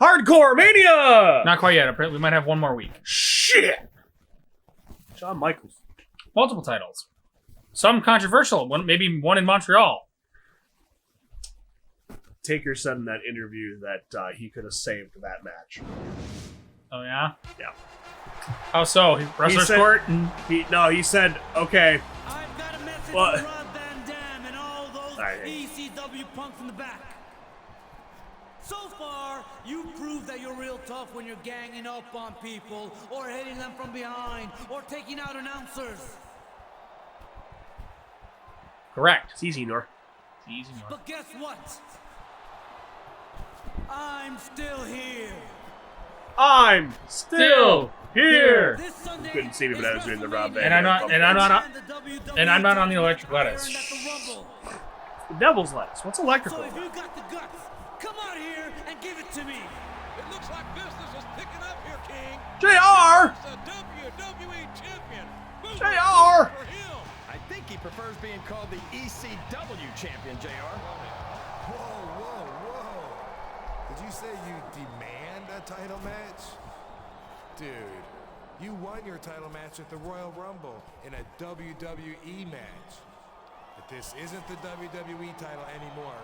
Hardcore Mania! Not quite yet. Apparently, we might have one more week. Shit! Shawn Michaels. Multiple titles. Some controversial. Maybe one in Montreal. Taker said in that interview that he could have saved that match. Oh, yeah? Yeah. How so? Wrestler's Court? He said, okay. I've got a message What? for Rob Van Dam and all those ECW punks in the back. So far, you've proved that you're real tough when you're ganging up on people, or hitting them from behind, or taking out announcers. Correct. It's easy, Nor. It's easy, Nor. But guess what? I'm still here. I'm still here. This Sunday, You couldn't see me, but I was doing the Rob Van And I'm Dam. not on the electric lettuce. The devil's lettuce. What's electrical? So if you got the guts, come out here and give it to me. It looks like business is picking up here, King. JR! It's a WWE champion. JR! For him. I think he prefers being called the ECW champion, JR. Whoa, whoa, whoa. Did you say you demand a title match? Dude, you won your title match at the Royal Rumble in a WWE match. But this isn't the WWE title anymore.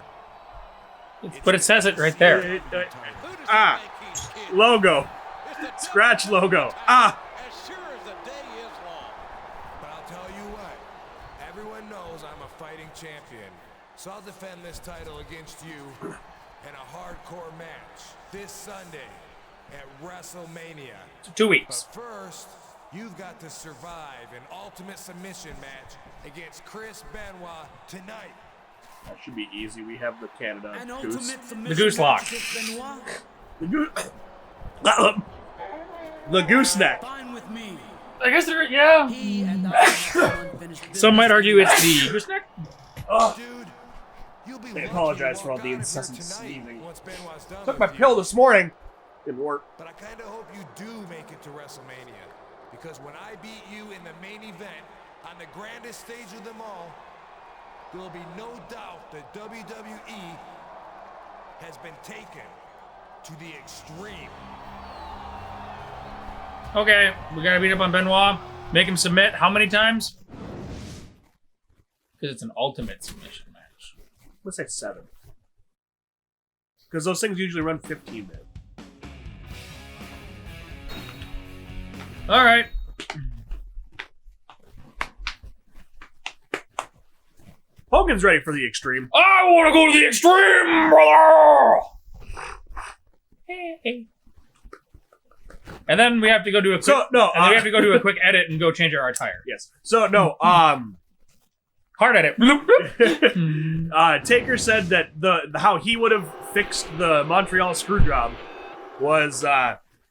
But it says it right there. Who does he Ah. think he's kidding? Logo. It's the Scratch WWE logo. title, Ah. As sure as the day is long. But I'll tell you what, everyone knows I'm a fighting champion. So I'll defend this title against you in a hardcore match this Sunday at WrestleMania. 2 weeks. But first, you've got to survive an ultimate submission match against Chris Benoit tonight. That should be easy. We have the Canada An goose. ultimate submission The goose lock. match against Benoit? The goose. The gooseneck. Fine with me. I guess there. Yeah. He and I have unfinished business. Some might argue it's the gooseneck. Oh, Dude, you'll be I lucky apologize to for all walk the out of here incessant tonight sneezing. once Benoit's done took with my you. pill this morning. Didn't work. But I kind of hope you do make it to WrestleMania. Because when I beat you in the main event on the grandest stage of them all, there will be no doubt that WWE has been taken to the extreme. Okay, we gotta beat up on Benoit. Make him submit. How many times? Because it's an ultimate submission match. Let's say 7. Because those things usually run 15 minutes. All right. Hogan's ready for the extreme. I want to go to the extreme, brother. Hey. And then we have to go do a quick. So, no, and then we have to go do a quick edit and go change our attire. Yes. So, no, Hard edit. Taker said that how he would have fixed the Montreal screw job was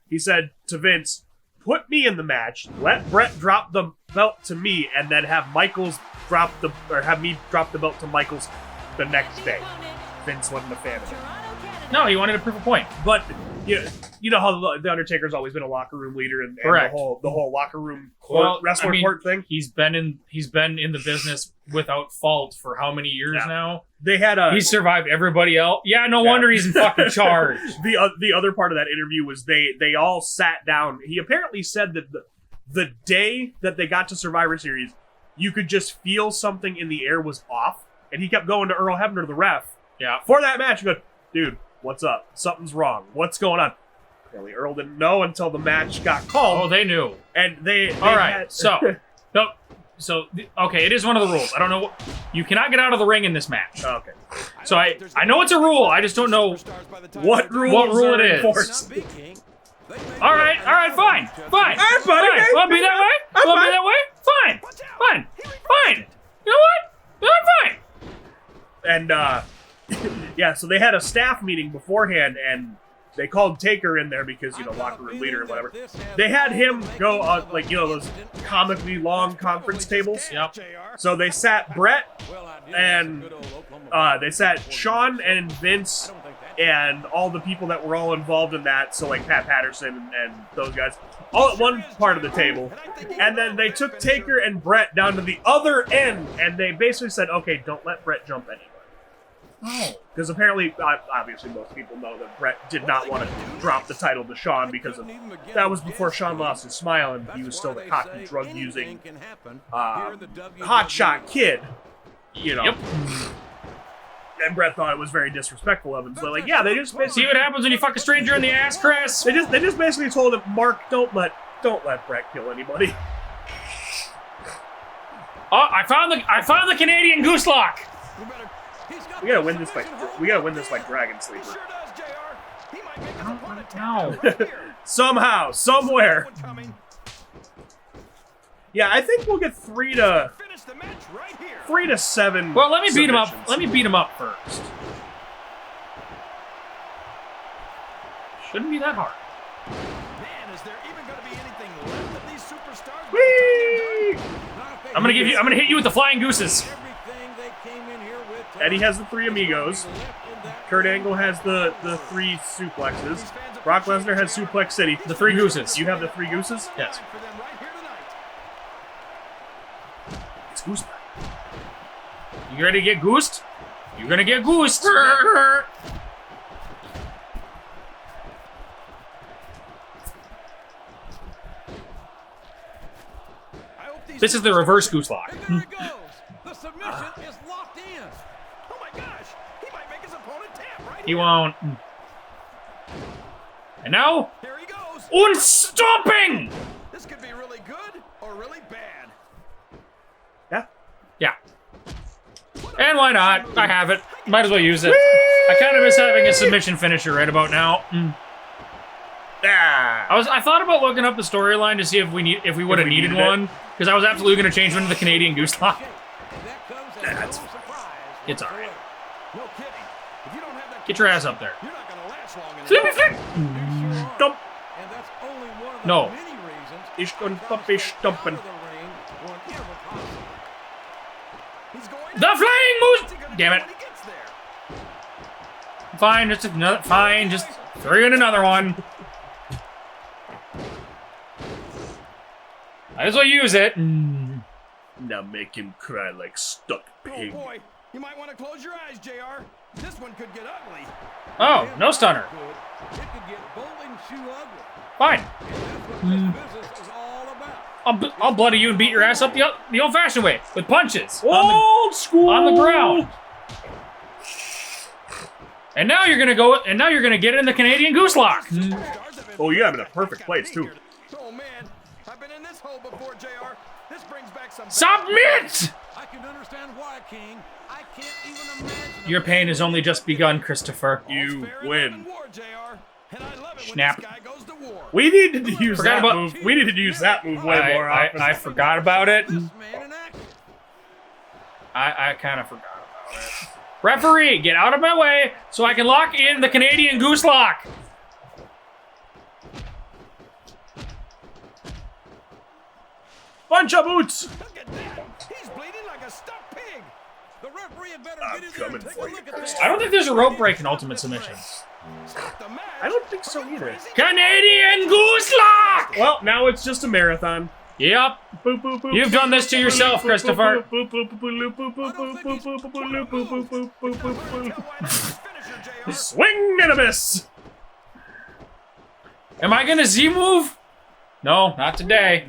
he said to Vince, put me in the match, let Brett drop the belt to me, and then have have me drop the belt to Michaels the next day. Vince wasn't a fan of it. No, he wanted to prove a point. But you know how the Undertaker's always been a locker room leader and Correct. the whole locker room court, wrestler court thing. He's been in the business without fault for how many years now? They had He's survived everybody else. Yeah, no wonder he's in fucking charge. The other part of that interview was they all sat down. He apparently said that the day that they got to Survivor Series, you could just feel something in the air was off, and he kept going to Earl Hebner, the ref. Yeah. For that match, he goes, dude, what's up? Something's wrong. What's going on? Apparently Earl didn't know until the match got called. Oh, they knew. And they all right. had... So okay, it is one of the rules. I don't know. You cannot get out of the ring in this match. Okay. So I know it's a rule. I just don't know what rule it is. Enforced. All right, fine. All right, buddy. Fine. Want to be that way? Want to be that way? Fine. You know what? Fine. And yeah, so they had a staff meeting beforehand, and they called Taker in there because, locker room leader or whatever. They had him go on, those comically long conference tables. Yep. So they sat Brett and they sat Sean and Vince and all the people that were all involved in that. So like Pat Patterson and those guys, all at one part of the table. And then they took Taker and Brett down to the other end, and they basically said, okay, don't let Brett jump anywhere. Because apparently, obviously, most people know that Brett did not want to drop the title to Shawn because that was before Shawn lost his smile and he was still the cocky, drug-using, hotshot kid, you know. Yep. And Brett thought it was very disrespectful of him. So, like, yeah, they just basically... See what happens when you fuck a stranger in the ass, Chris? They just basically told him, Mark, don't let Brett kill anybody. Oh, I found the Canadian Goose Lock. We gotta win this like Dragon Sleeper. No. Somehow, somewhere. Yeah, I think we'll get 3 to 7. Well, let me beat him up. submissions. Let me beat him up first. Shouldn't be that hard. Man, is there even going to be anything left of these superstars? Whee! I'm gonna hit you with the flying gooses. Eddie has the 3 amigos. Kurt Angle has the 3 suplexes. Brock Lesnar has Suplex City. The 3 gooses. You have the 3 gooses? Yes. It's goose. You ready to get goosed? You're gonna get goosed. This is the reverse goose lock. There it goes. The submission is locked in. Oh my gosh, he might make his opponent tap right He here. won't. And now, Here he goes. unstopping! This could be really good or really bad. Yeah. Yeah. And why not? I have it. Might as well use it. I kind of miss having a submission finisher right about now. Ah. I thought about looking up the storyline to see if we would have needed one, because I was absolutely going to change one to the Canadian Goose Lock. That's It's alright. No kidding. If you don't have that Get your ass up there. you're not going to last long enough. Flippy flip! Stump. And that's only one of the No. many reasons Ich kann Papi stumpen. He's going The flying moose! What's he gonna Damn do it. when he gets there? Fine, just another. Fine, just throw in another one. Might as well use it. Now make him cry like stuck Oh pig. boy, you might want to close your eyes, JR. This one could get ugly. Oh, no stunner. it could get bowling shoe ugly. Fine. And that's what this business is all about. I'll bloody you and beat your ass up the old-fashioned way with punches Old school. on the ground. And now you're gonna go. And now you're gonna get in the Canadian Goose Lock. Oh, you have it in a perfect place too. Oh man, I've been in this hole before, JR. This brings back some. Submit! I can understand why, King. I can't even imagine. Your pain has only just begun, Christopher. You win. War, JR. And I love it Snap. when this guy goes to war. We needed to use Forgot that about- move. We needed to use that move way more often. I forgot about it. This man in action. I kind of forgot about it. Referee, get out of my way so I can lock in the Canadian Goose Lock. Bunch of boots. Look at that. He's bleeding like a stuck pig. The referee had better I'm get in there and coming take for a you, look at this. I don't think there's a rope break in Ultimate Submission. Stop the match. I don't think so either. Canadian Goose Lock! Well, now it's just a marathon. Yep. Boop, boop, boop, You've done this to yourself, boop, Christopher. boop, boop, boop, boop, boop, boop, boop, boop, boop, boop, boop, boop, boop, boop, boop, boop, Tell boop. why that's his finisher, JR. Swing and a miss. Am I gonna Z-move? No, not today.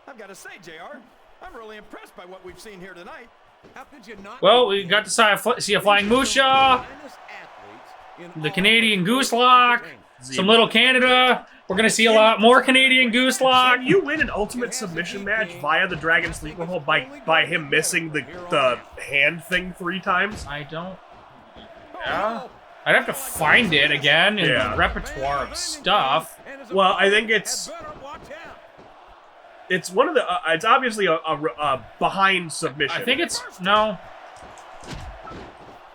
I've got to say, JR, I'm really impressed by what we've seen here tonight. How could you not? Well, we got to see a flying Musha, the Canadian Goose Lock, some Little Canada. We're gonna see a lot more Canadian Goose Lock. Can you win an ultimate submission match via the Dragon Sleeper Hold by him missing the hand thing 3 times? I don't. Yeah. I'd have to find it again in Yeah. the repertoire of stuff. Well, I think it's one of the it's obviously a behind submission. I think it's no.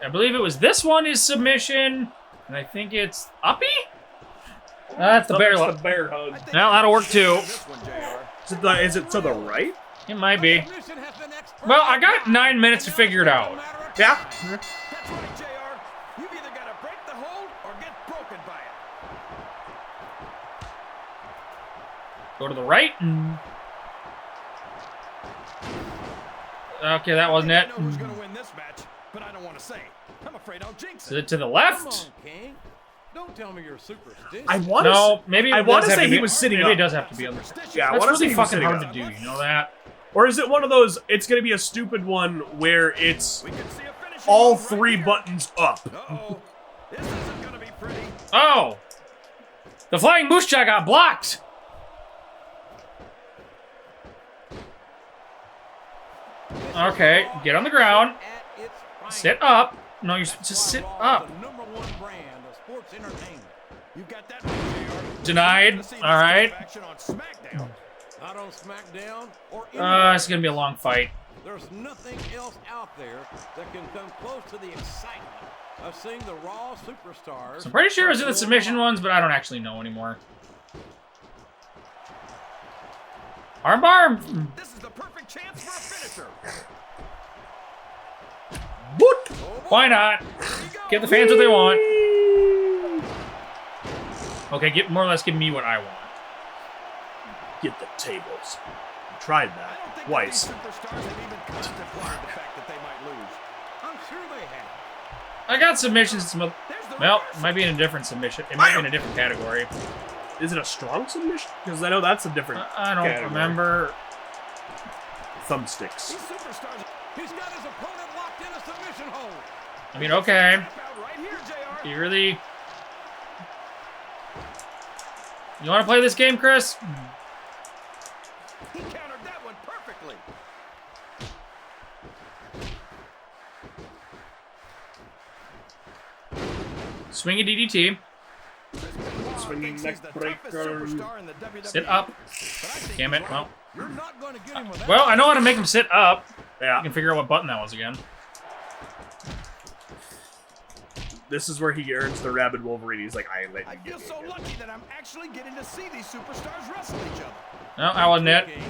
I believe it was this one is submission, and I think it's uppy. That's the bear. That's the bear hug. Well, that'll work too. This one, JR. Is it to the right? It might be. Well, I got 9 minutes to figure it out. Yeah. That's right, JR. You've either got to break the hold or get broken by it. Go to the right. Okay, that wasn't I it. know who's going to win this match. but I don't want to say. I'm afraid I'll jinx Is it. it to the Come left? on, King. Don't tell me you're superstitious. I want to. No, maybe I it want does to have say be- he was sitting Maybe up. it does have to be on the. Yeah, I That's want to say really he was fucking sitting hard up. to do. You know that? Or is it one of those? It's gonna be a stupid one where it's We can see a finishing all move right 3 here. buttons up. Uh-oh. This isn't gonna be pretty. Oh, the flying moose jaw got blocked. Okay, get on the ground. At its finest. Sit up. No, you just sit up. The #1 brand of sports entertainment. You got that one, JR. Denied. Let's see this All right. kind of action on SmackDown. Not on SmackDown or anywhere. It's gonna be a long fight. There's nothing else out there that can come close to the excitement of seeing the Raw superstars. I'm pretty sure it was in the submission ones, but I don't actually know anymore. Armbar. This is the perfect chance for a finisher. What? Why not? Give the fans what they want. Okay, more or less give me what I want. Get the tables. I tried I that don't think twice. that these superstars have even contemplated the fact that they might lose. I'm sure they have. I got submissions. There's the Well, reversal. might be in a different submission. It might be in a different category. Is it a strong submission? Because I know that's a different. I don't category. remember. Thumbsticks. These superstars. He's got his opponent locked in a submission hold. I mean, okay. Tap out right here, JR. You really? You want to play this game, Chris? He countered that one perfectly. Swing a DDT. Swinging Thinks neck he's the toughest breaker. superstar in the WWE. Sit up. But I think Damn he's it. right. Well, You're not going to get him with that. well, I know how to make him sit up. I Yeah. can figure out what button that was again. This is where he earns the rabid Wolverine. He's like, I ain't letting I you feel get so me again. lucky that I'm actually getting to see these superstars wrestle each other. No, I'll admit. King,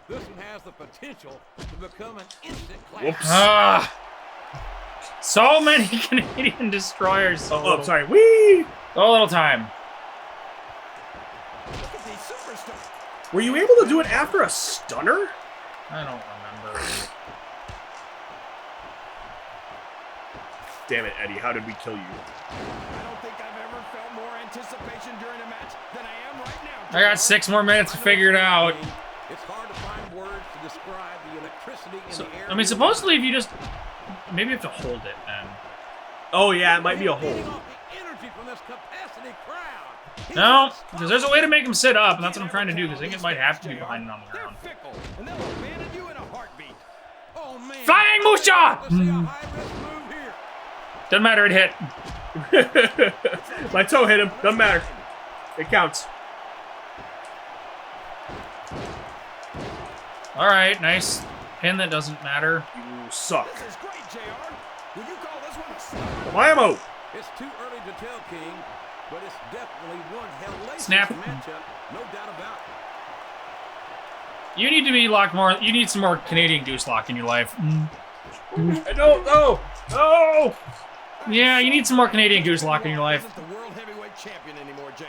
this one has the potential to become an instant classic. Whoops. Ah, so many Canadian destroyers. Oh, sorry. Whee! So little time. Look at these superstars. Were you able to do it after a stunner? I don't remember. Damn it, Eddie. How did we kill you? I don't think I've ever felt more anticipation during a match than I am right now. I got 6 more minutes to figure it out. It's hard to find words to describe the electricity in So, the air. I mean, supposedly if you just... Maybe you have to hold it then. Oh, yeah. It might be a Feeding hold. off the energy from this capacity crowd. He's No, because there's a way to make him sit up, and that's what I'm trying to do, because I think it might have to be behind and on the They're ground. fickle, and they'll abandon you in a heartbeat. Oh, man. Flying Moose Jaw! Let's see a high-risk move here. Doesn't matter, it hit. My toe hit him. Doesn't matter. It counts. Alright, nice pin that doesn't matter. You suck. This is great, JR. Would you call this one a stunner? Whammo! It's too early to tell, King, but it's definitely one hellacious Snap. matchup, no doubt about it. You need to be locked more. You need some more Canadian Goose Lock in your life. I don't know. No! Yeah, you need some more Canadian Goose Lock in your life. Isn't the world heavyweight champion anymore, JR.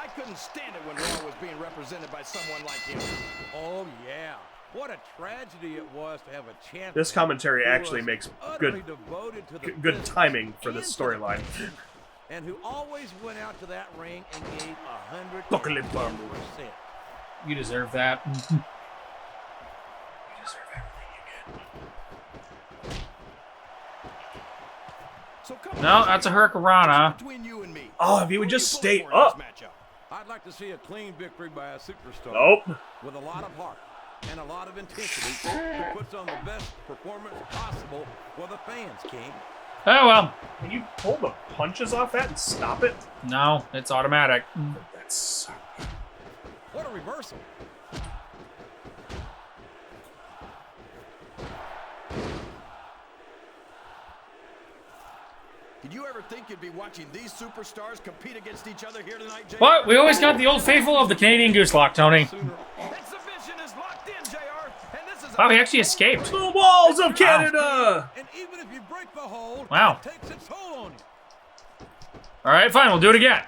I couldn't stand it when Raw was being represented by someone like him. Oh, yeah. What a tragedy it was to have a champion. This commentary who actually was makes utterly good devoted to the good business timing for this and to the storyline. people, and who always went out to that ring and gave 110%. You deserve that. So come No, on, that's a JR. Hurricanrana. Between you and me, Oh, if he would who just you stay pulling for in up. this matchup? I'd like to see a clean victory by a superstar. Nope. With a lot of heart and a lot of intensity who puts on the best performance possible for the fans, King. Oh, well. Can you pull the punches off that and stop it? No, it's automatic. That's... What a reversal. Did you ever think you'd be watching these superstars compete against each other here tonight, JR? But we always got the old faithful of the Canadian Goose Lock, Tony. Exhibition is locked in, JR, and this is Wow, he actually escaped. The walls of Canada! And even if you break the hold, Wow. it takes its toll on you. Alright, fine, we'll do it again.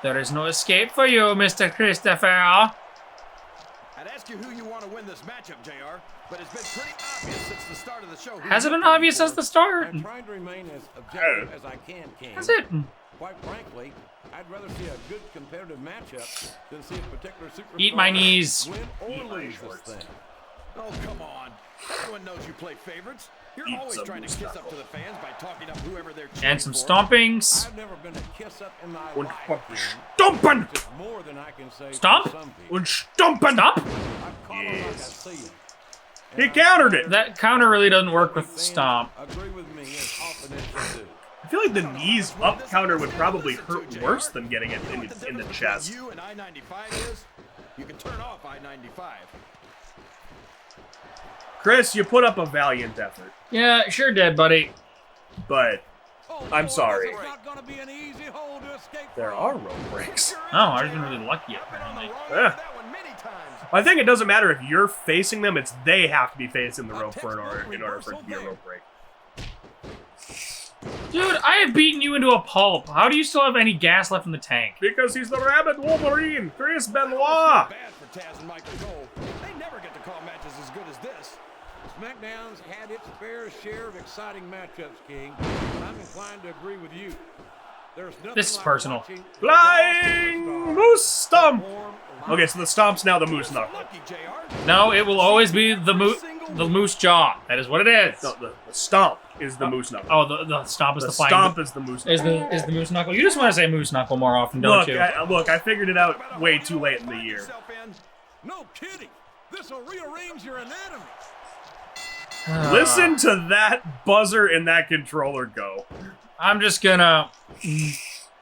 There is no escape for you, Mr. Christopher. Now that's ask you who you want to win this matchup, JR, but it's been pretty obvious since the start of the show. Has it been obvious since the start? I'm trying to remain as objective as I can, King. Has it? Quite frankly, I'd rather see a good competitive matchup than see a particular superstar Eat my knees. win Eat or my lose this shorts. thing. Oh, come on. Everyone knows you play favorites. You're Eat always some trying to kiss stuff. up to the fans by talking up whoever they're cheering And some for. stompings. I've never been a kiss up in my Und life, King. stompen! It's more than I can say Stomp? for some people. Und stompen! Stop. I've caught 'em like I Yes. see 'em. He countered it. That counter really doesn't work with Fans stomp. Agree with me as often as they do. I feel like the knees up counter would probably hurt worse than getting it You know what in the the difference chest. between you and I-95 is? You can turn off I-95. Chris, you put up a valiant effort, Yeah, sure did, buddy. but Oh, I'm boy, sorry. this is not gonna be an easy hole to escape there from. are rope breaks. Oh, I've been really lucky I've been on the apparently. wrong Yeah. end of that one many times. I think it doesn't matter if you're facing them; it's they have to be facing the rope for in order for it to be a rope break. Dude, I have beaten you into a pulp. How do you still have any gas left in the tank? Because he's the Rabbit Wolverine, Chris Benoit. Bad for Taz and Michael Cole. They never get to call matches as good as this. SmackDown's had its fair share of exciting matchups, King, but I'm inclined to agree with you. There's nothing This is like personal. watching the Flying superstars Moose Stomp. perform Okay, so the stomp's now the Moose Knuckle. Lucky, JR. No, it will always be the moose jaw. That is what it is. No, the stomp is the Moose Knuckle. Oh, the stomp is the the flying. stomp is the Moose Knuckle. Is the moose knuckle? You just want to say moose knuckle more often, don't Look, you? I figured it out way too late in the year. No kidding. This will rearrange your anatomy. Listen to that buzzer and that controller go. I'm just gonna.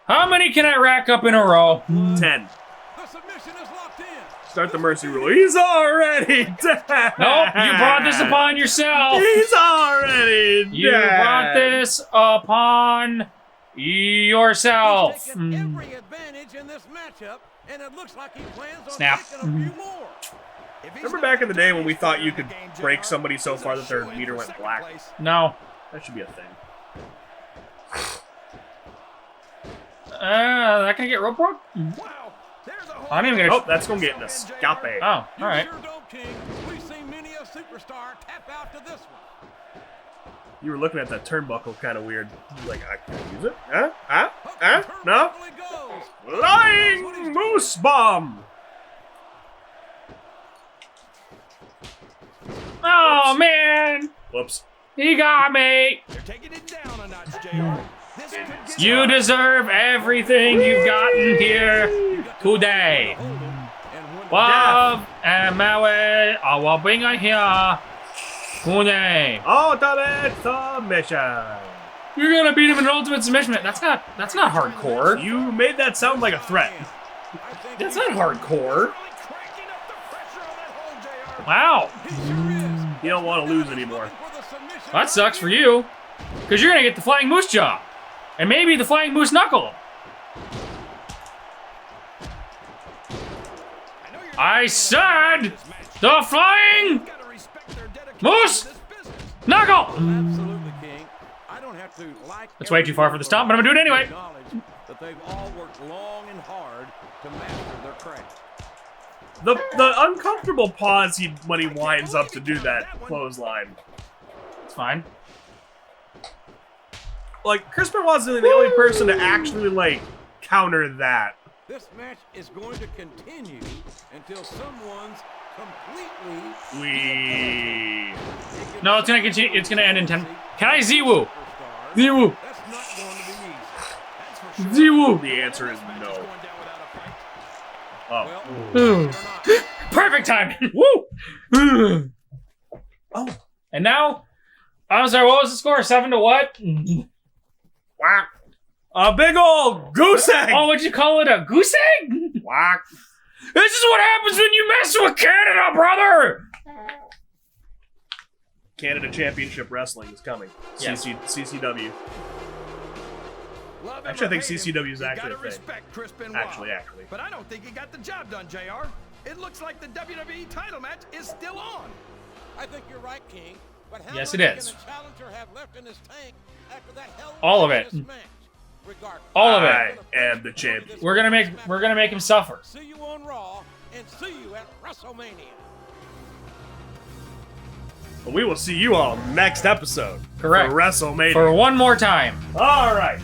How many can I rack up in a row? 10. The submission is locked in. Start the mercy rule. He's already dead. Nope, you brought this upon yourself. He's already dead. You brought this upon yourself. He's taken every advantage in this matchup, and it looks like he plans on Snap. taking a few more. Remember back in the day when we thought you could break somebody so far that their meter went black? No. That should be a thing. That can get rope broke? Wow. There's a whole I'm even gonna. Oh, that's gonna get in a scape. Oh, all right. You sure don't, King. We've seen many a superstar tap out to this one. You were looking at that turnbuckle kind of weird. Like, I can't use it? Huh? Huh? Huh? No? Turnbuckle he goes. Flying Moose Bomb! Oh, man. Whoops. He got me. They're taking it down a notch, JR. This could get You deserve everything you've gotten here today. Love and marry, I will bring her here today. Ultimate submission! You're gonna beat him in an ultimate submission. That's not hardcore. You made that sound like a threat. That's not hardcore. really cranking up the pressure on that hole, JR. Wow. You don't want to lose anymore. That sucks for you. Because you're gonna get the flying moose jaw. And maybe the flying moose knuckle. I said the flying moose knuckle. Absolutely, King. I don't have to like. That's way too far for the stomp, but I'm gonna do it anyway. Acknowledge that they've all worked long and hard to master their craft. The uncomfortable pause when he winds up to do that clothesline. It's fine. Like, Chris Benoit's the only person to actually, like, counter that. This match is going to continue until someone's completely. No, it's gonna continue. It's gonna end in 10. Can I Z-woo? Z-woo. That's not going to be easy. That's for sure. Z-woo. The answer is no. Going down without a fight. Oh. Ooh. Perfect timing. Woo. Oh. And now, I'm sorry. What was the score? 7 to what? Whack. A big old goose egg! Oh, what'd you call it? A goose egg? Whack. This is what happens when you mess with Canada, brother! Canada Championship Wrestling is coming. Yes. CCW. Love him Actually, I or think hate him, CCW is you actually gotta a thing. respect Chris Benoit. Actually. But I don't think he got the job done, JR. It looks like the WWE title match is still on. I think you're right, King. But how Yes, much it is. can a challenger have left in his tank after that hell All of it. match? Regardless. All of I it. am the champion. We're gonna make him suffer. See you on Raw and see you at WrestleMania. But we will see you all next episode. Correct. For WrestleMania. For one more time. All right.